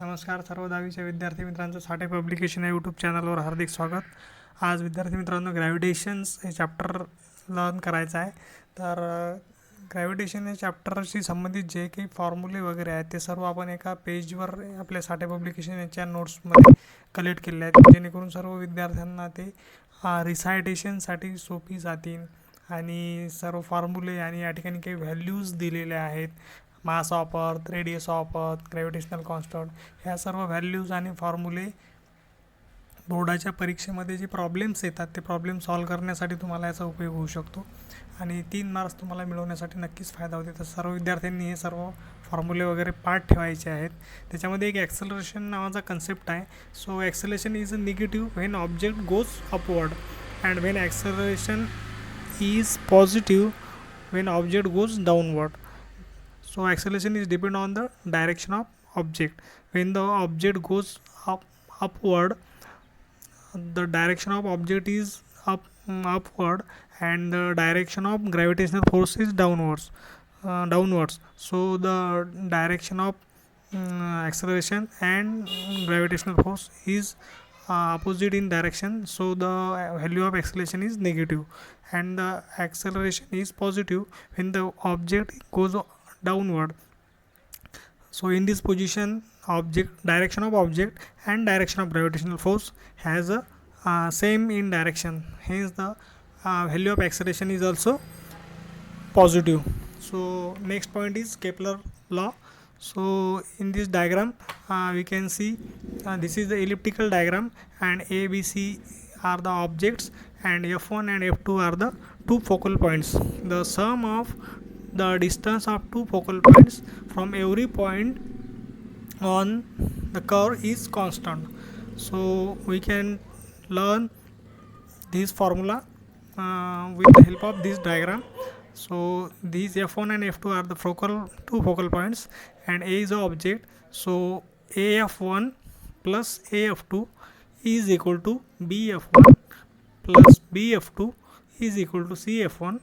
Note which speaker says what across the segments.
Speaker 1: नमस्कार सर्व 10वीच्या विद्यार्थी मित्रांचं साठे पब्लिकेशन या यूट्यूब चॅनलवर हार्दिक स्वागत. आज विद्यार्थी मित्रांनो ग्रॅव्हिटेशन्स हे चॅप्टर लर्न करायचं आहे. तर ग्रॅव्हिटेशन या चॅप्टरशी संबंधित जे काही फॉर्म्युले वगैरे आहेत ते सर्व आपण एका पेजवर आपल्या साठे पब्लिकेशन याच्या नोट्समध्ये कलेक्ट केले आहेत, जेणेकरून सर्व विद्यार्थ्यांना ते रिसायटेशनसाठी सोपी जातील. आणि सर्व फॉर्म्युले आणि या ठिकाणी काही व्हॅल्यूज दिलेल्या आहेत, mass of earth, radius of earth, gravitational constant, ह्या सर्व व्हॅल्यूज आणि फॉर्म्युले बोर्डाच्या परीक्षेमध्ये जे प्रॉब्लेम्स येतात ते प्रॉब्लेम सॉल्व करण्यासाठी तुम्हाला याचा उपयोग होऊ शकतो आणि 3 मार्क्स तुम्हाला मिळवण्यासाठी नक्कीच फायदा होते. तर सर्व विद्यार्थ्यांनी हे सर्व फॉर्म्युले वगैरे पाठ ठेवायचे आहेत. त्याच्यामध्ये एक ॲक्सेलरेशन नावाचा कन्सेप्ट आहे. So acceleration is a negative when object goes upward and when acceleration is positive when object goes downward. So acceleration is depend on the direction of object. When the object goes upward, the direction of object is upward and the direction of gravitational force is downwards. So the direction of acceleration and gravitational force is opposite in direction, so the value of acceleration is negative, and the acceleration is positive when the object goes downward. So in this position, direction of object and direction of gravitational force has a same in direction, hence the value of acceleration is also positive. So next point is Kepler law. So in this diagram we can see this is the elliptical diagram, and A, B, C are the objects and F1 and F2 are the two focal points. The sum of the distance of two focal points from every point on the curve is constant. So we can learn this formula with the help of this diagram. So these F1 and F2 are the two focal points and A is the object. So AF1 plus AF2 is equal to BF1 plus BF2 is equal to CF1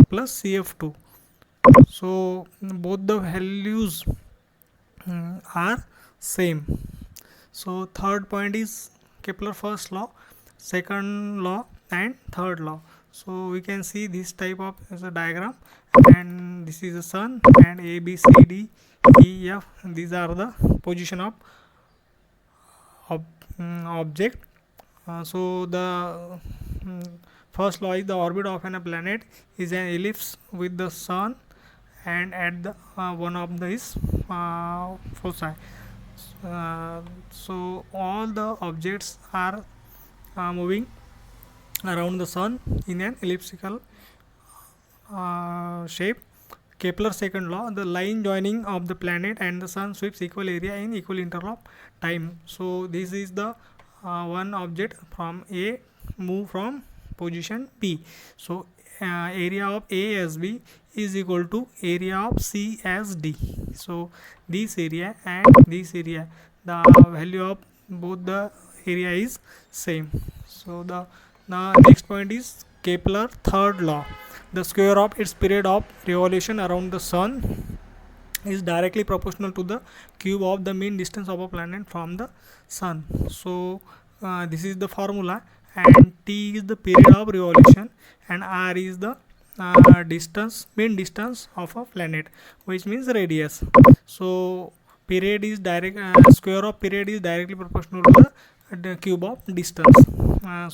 Speaker 1: plus CF2. So both the values are same. So third point is Kepler first law, second law and third law. So we can see this type of as a diagram, and this is the sun, and A, B, C, D, E, F, these are the position of object. So the first law is the orbit of a planet is an ellipse with the sun and at the one of this foci. So all the objects are moving around the sun in an elliptical shape. Kepler second law, the line joining of the planet and the sun sweeps equal area in equal interval of time. So this is the one object from A move from position B. So area of A as B is equal to area of C as D. So this area and this area, the value of both the area is same. So the next point is Kepler third law. The square of its period of revolution around the sun is directly proportional to the cube of the mean distance of a planet from the sun. So this is the formula, and T is the period of revolution and R is the mean distance of a planet, which means radius. So period is square of period is directly proportional to the cube of distance.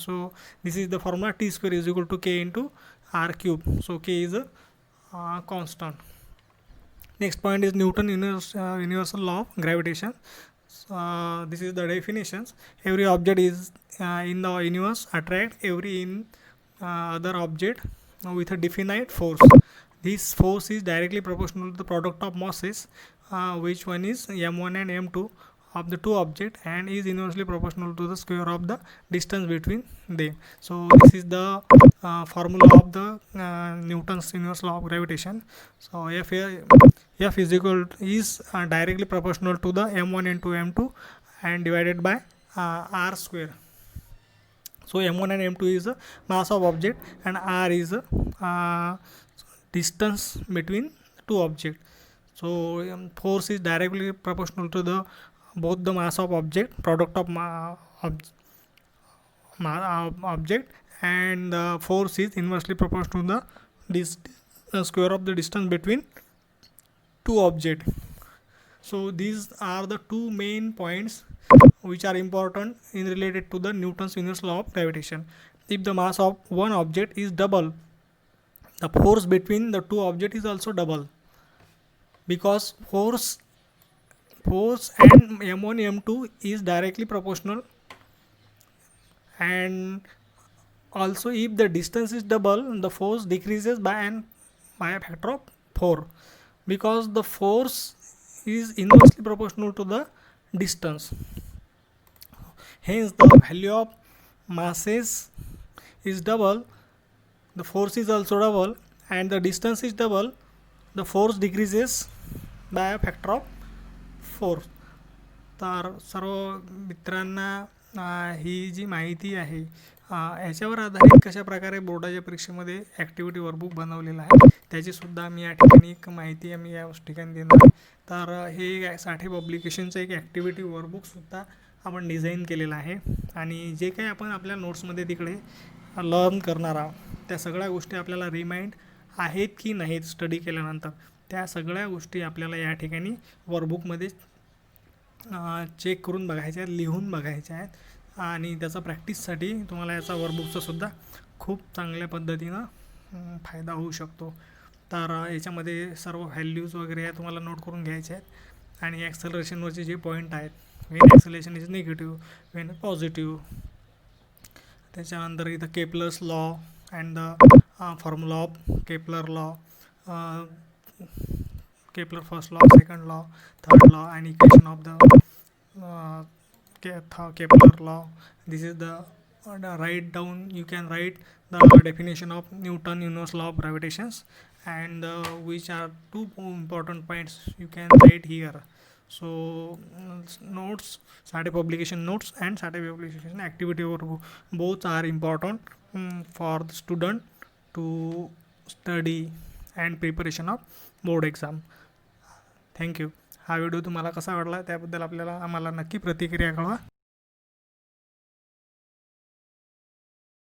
Speaker 1: So this is the formula, T square is equal to K into R cube. So K is a constant. Next point is Newton universal law of gravitation. This is the definitions. Every object is in the universe attract every other object with a definite force. This force is directly proportional to the product of masses, which one is m1 and m2 of the two objects, and is inversely proportional to the square of the distance between them. So this is the formula of the Newton's universal law of gravitation. So F is directly proportional to the m1 into m2 and divided by r square. So m1 and m2 is the mass of object and r is the distance between two objects. So force is directly proportional to the both the mass of object, product of object, and the force is inversely proportional to the square of the distance between two objects. So these are the two main points which are important in related to the Newton's universal law of gravitation. If the mass of one object is double, the force between the two objects is also double, because force and m1 m2 is directly proportional. And also, if the distance is double, the force decreases by a factor of 4, because the force is inversely proportional to the distance. Hence the value of masses is double, the force is also double, and the distance is double, the force decreases by a factor of 4. तर सर्व मित्रांना ही जी माहिती आहे याच्यावर आधारित कशा प्रकारे बोर्डाच्या परीक्षेमध्ये ॲक्टिव्हिटी वर्कबुक बनवलेलं आहे त्याचीसुद्धा मी या ठिकाणी एक माहिती आम्ही या ठिकाणी देणार. तर हे साठे पब्लिकेशनचं एक ॲक्टिव्हिटी वर्कबुकसुद्धा आपण डिझाईन केलेलं आहे. आणि जे काही आपण आपल्या नोट्समध्ये तिकडे लर्न करणार आहोत त्या सगळ्या गोष्टी आपल्याला रिमाइंड आहेत की नाहीत स्टडी केल्यानंतर, त्या सगळ्या गोष्टी आपल्याला या ठिकाणी वर्कबुकमध्ये चेक करून बघायच्या आहेत, लिहून बघायच्या आहेत. आणि त्याचा प्रॅक्टिससाठी तुम्हाला याचा वर्कबुकचासुद्धा खूप चांगल्या पद्धतीनं फायदा होऊ शकतो. तर याच्यामध्ये सर्व व्हॅल्यूज वगैरे तुम्हाला नोट करून घ्यायचे आहेत. आणि ॲक्सलरेशनवरचे जे पॉईंट आहेत, when acceleration is negative, when positive, त्याच्यानंतर इथं Kepler's law and the formula of Kepler law, Kepler first law, second law, third law, and equation of the Kepler law. This is the write down. You can write the definition of Newton universal law of gravitation, and which are two important points you can write here. So notes, Saturday publication notes and Saturday publication activity workbook, both are important for the student to study and preparation of board exam. Thank you. हा video तुम्हाला कसा वाटला त्याबद्दल आम्हाला नक्की प्रतिक्रिया कळवा.